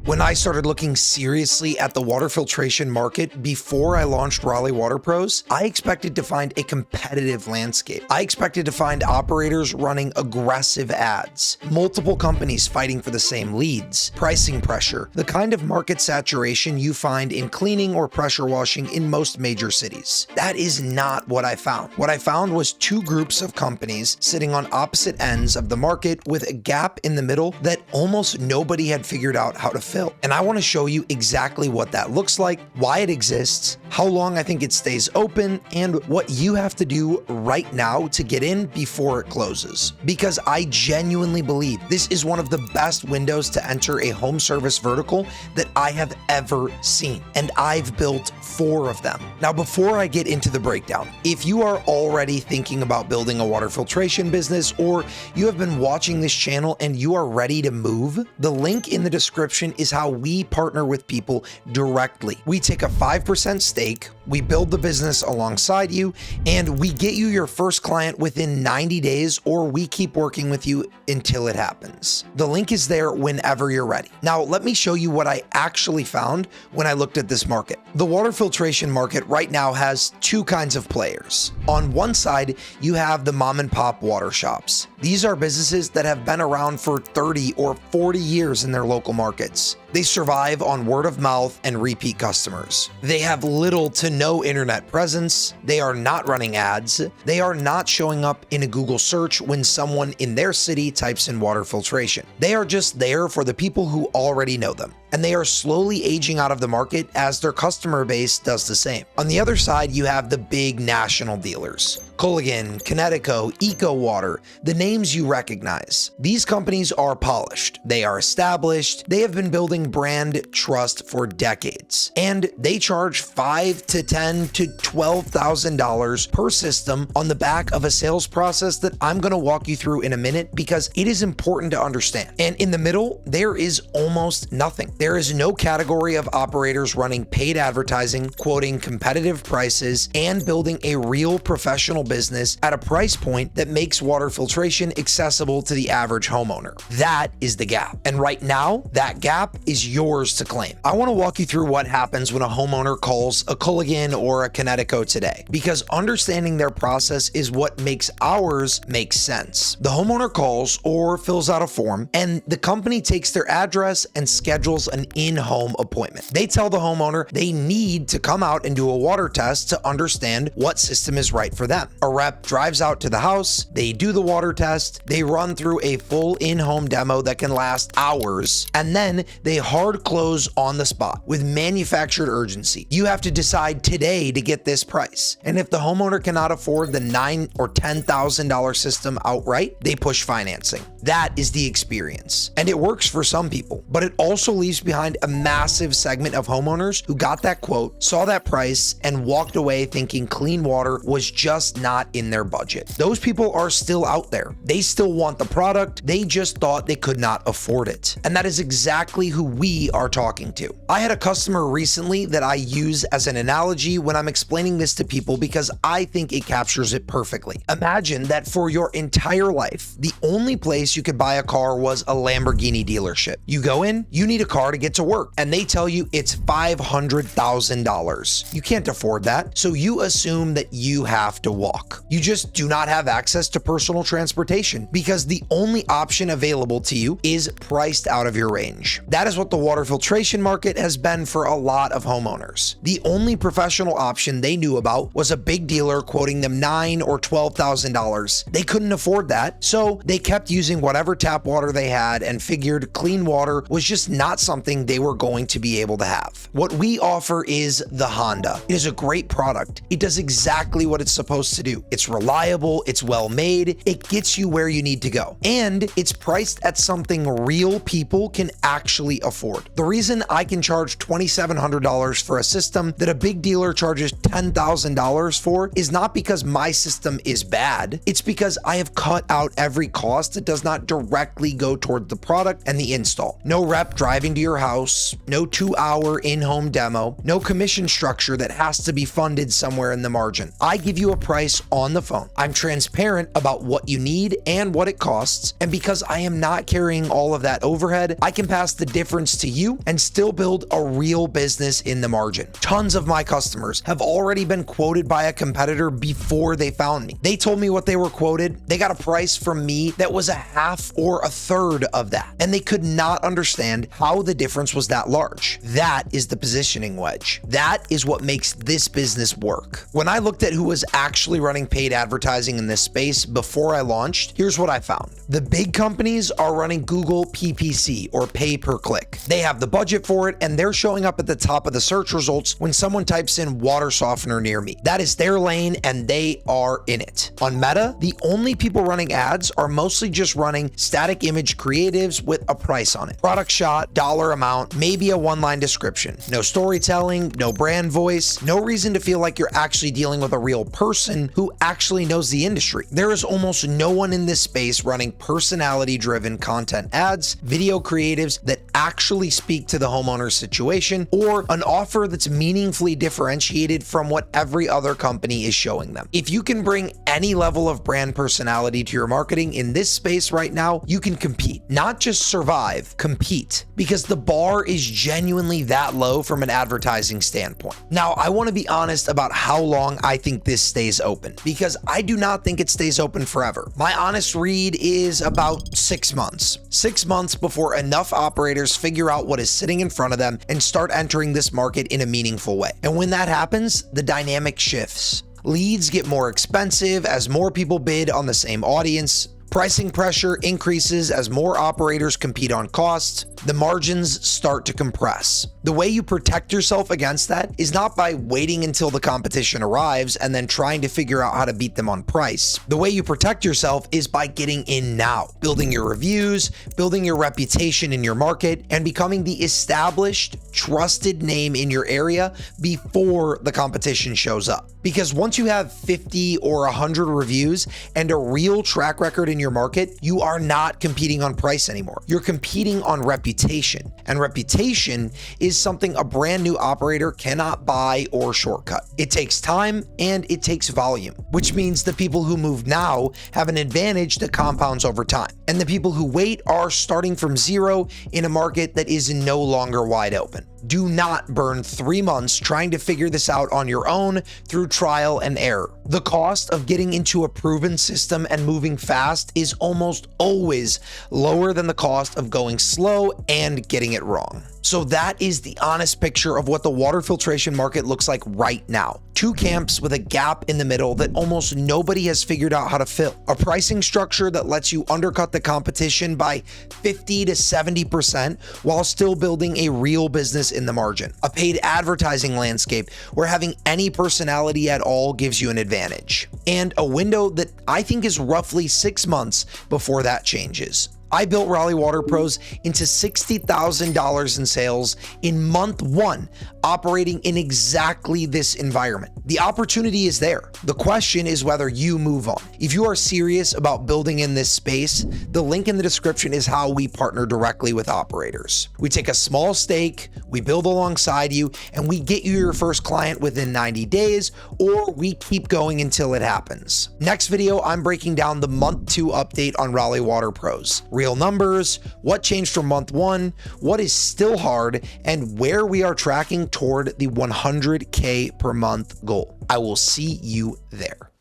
When I started looking seriously at the water filtration market before I launched Raleigh Water Pros, I expected to find a competitive landscape. I expected to find operators running aggressive ads, multiple companies fighting for the same leads, pricing pressure, the kind of market saturation you find in cleaning or pressure washing in most major cities. That is not what I found. What I found was two groups of companies sitting on opposite ends of the market with a gap in the middle that almost nobody had figured out how to fill. And I want to show you exactly what that looks like, why it exists, how long I think it stays open, and what you have to do right now to get in before it closes. Because I genuinely believe this is one of the best windows to enter a home service vertical that I have ever seen. And I've built 4 of them. Now, before I get into the breakdown, if you are already thinking about building a water filtration business, or you have been watching this channel and you are ready to move, the link in the description is how we partner with people directly. We take a 5% stake, we build the business alongside you, and we get you your first client within 90 days, or we keep working with you until it happens. The link is there whenever you're ready. Now, let me show you what I actually found when I looked at this market. The water filtration market right now has 2 kinds of players. On one side, you have the mom and pop water shops. These are businesses that have been around for 30 or 40 years in their local markets. They survive on word of mouth and repeat customers. They have little to no internet presence. They are not running ads. They are not showing up in a Google search when someone in their city types in water filtration. They are just there for the people who already know them. And they are slowly aging out of the market as their customer base does the same. On the other side, you have the big national dealers. Culligan, Connecticut, Eco Water, the names you recognize. These companies are polished. They are established. They have been building brand trust for decades. And they charge $5,000 to $10,000 to $12,000 per system on the back of a sales process that I'm going to walk you through in a minute because it is important to understand. And in the middle, there is almost nothing. There is no category of operators running paid advertising, quoting competitive prices, and building a real professional business at a price point that makes water filtration accessible to the average homeowner. That is the gap. And right now, that gap is yours to claim. I want to walk you through what happens when a homeowner calls a Culligan or a Connecticut today, because understanding their process is what makes ours make sense. The homeowner calls or fills out a form, and the company takes their address and schedules an in-home appointment. They tell the homeowner they need to come out and do a water test to understand what system is right for them. A rep drives out to the house, they do the water test, they run through a full in-home demo that can last hours, and then they hard close on the spot with manufactured urgency. You have to decide today to get this price. And if the homeowner cannot afford the $9,000 or $10,000 system outright, they push financing. That is the experience. And it works for some people, but it also leaves behind a massive segment of homeowners who got that quote, saw that price, and walked away thinking clean water was just not in their budget. Those people are still out there. They still want the product. They just thought they could not afford it. And that is exactly who we are talking to. I had a customer recently that I use as an analogy when I'm explaining this to people because I think it captures it perfectly. Imagine that for your entire life, the only place you could buy a car was a Lamborghini dealership. You go in, you need a car to get to work, and they tell you it's $500,000. You can't afford that, so you assume that you have to walk. You just do not have access to personal transportation because the only option available to you is priced out of your range. That is what the water filtration market has been for a lot of homeowners. The only professional option they knew about was a big dealer quoting them $9,000 or $12,000. They couldn't afford that, so they kept using whatever tap water they had and figured clean water was just not something they were going to be able to have. What we offer is the Honda. It is a great product. It does exactly what it's supposed to do. It's reliable, it's well made, it gets you where you need to go, and it's priced at something real people can actually afford. The reason I can charge $2,700 for a system that a big dealer charges $10,000 for is not because my system is bad. It's because I have cut out every cost that does not directly go toward the product and the install. No rep driving to your your house, no 2-hour in-home demo, no commission structure that has to be funded somewhere in the margin. I give you a price on the phone. I'm transparent about what you need and what it costs, and because I am not carrying all of that overhead, I can pass the difference to you and still build a real business in the margin. Tons of my customers have already been quoted by a competitor before they found me. They told me what they were quoted. They got a price from me that was a half or a third of that, and they could not understand how the difference was that large. That is the positioning wedge. That is what makes this business work. When I looked at who was actually running paid advertising in this space before I launched, here's what I found. The big companies are running Google PPC, or pay per click. They have the budget for it, and they're showing up at the top of the search results when someone types in water softener near me. That is their lane, and they are in it. On Meta, the only people running ads are mostly just running static image creatives with a price on it. Product shot, dollar amount, maybe a one-line description. No storytelling, no brand voice, no reason to feel like you're actually dealing with a real person who actually knows the industry. There is almost no one in this space running personality-driven content ads, video creatives that actually speak to the homeowner's situation, or an offer that's meaningfully differentiated from what every other company is showing them. If you can bring any level of brand personality to your marketing in this space right now, you can compete. Not just survive, compete, because the bar is genuinely that low from an advertising standpoint. Now, I want to be honest about how long I think this stays open, because I do not think it stays open forever. My honest read is about 6 months. 6 months before enough operators figure out what is sitting in front of them and start entering this market in a meaningful way. And when that happens, the dynamic shifts. Leads get more expensive as more people bid on the same audience. Pricing pressure increases as more operators compete on costs. The margins start to compress. The way you protect yourself against that is not by waiting until the competition arrives and then trying to figure out how to beat them on price. The way you protect yourself is by getting in now, building your reviews, building your reputation in your market, and becoming the established, trusted name in your area before the competition shows up. Because once you have 50 or 100 reviews and a real track record in your market, you are not competing on price anymore. You're competing on reputation, and reputation is something a brand new operator cannot buy or shortcut. It takes time and it takes volume, which means the people who move now have an advantage that compounds over time, and the people who wait are starting from zero in a market that is no longer wide open. Do not burn 3 months trying to figure this out on your own through trial and error. The cost of getting into a proven system and moving fast is almost always lower than the cost of going slow and getting it wrong. So that is the honest picture of what the water filtration market looks like right now. 2 camps with a gap in the middle that almost nobody has figured out how to fill. A pricing structure that lets you undercut the competition by 50 to 70% while still building a real business in the margin. A paid advertising landscape where having any personality at all gives you an advantage. And a window that I think is roughly 6 months before that changes. I built Raleigh Water Pros into $60,000 in sales in month 1, operating in exactly this environment. The opportunity is there. The question is whether you move on. If you are serious about building in this space, the link in the description is how we partner directly with operators. We take a small stake, we build alongside you, and we get you your first client within 90 days, or we keep going until it happens. Next video, I'm breaking down the month 2 update on Raleigh Water Pros. Real numbers, what changed from month 1, what is still hard, and where we are tracking toward the 100K per month goal. I will see you there.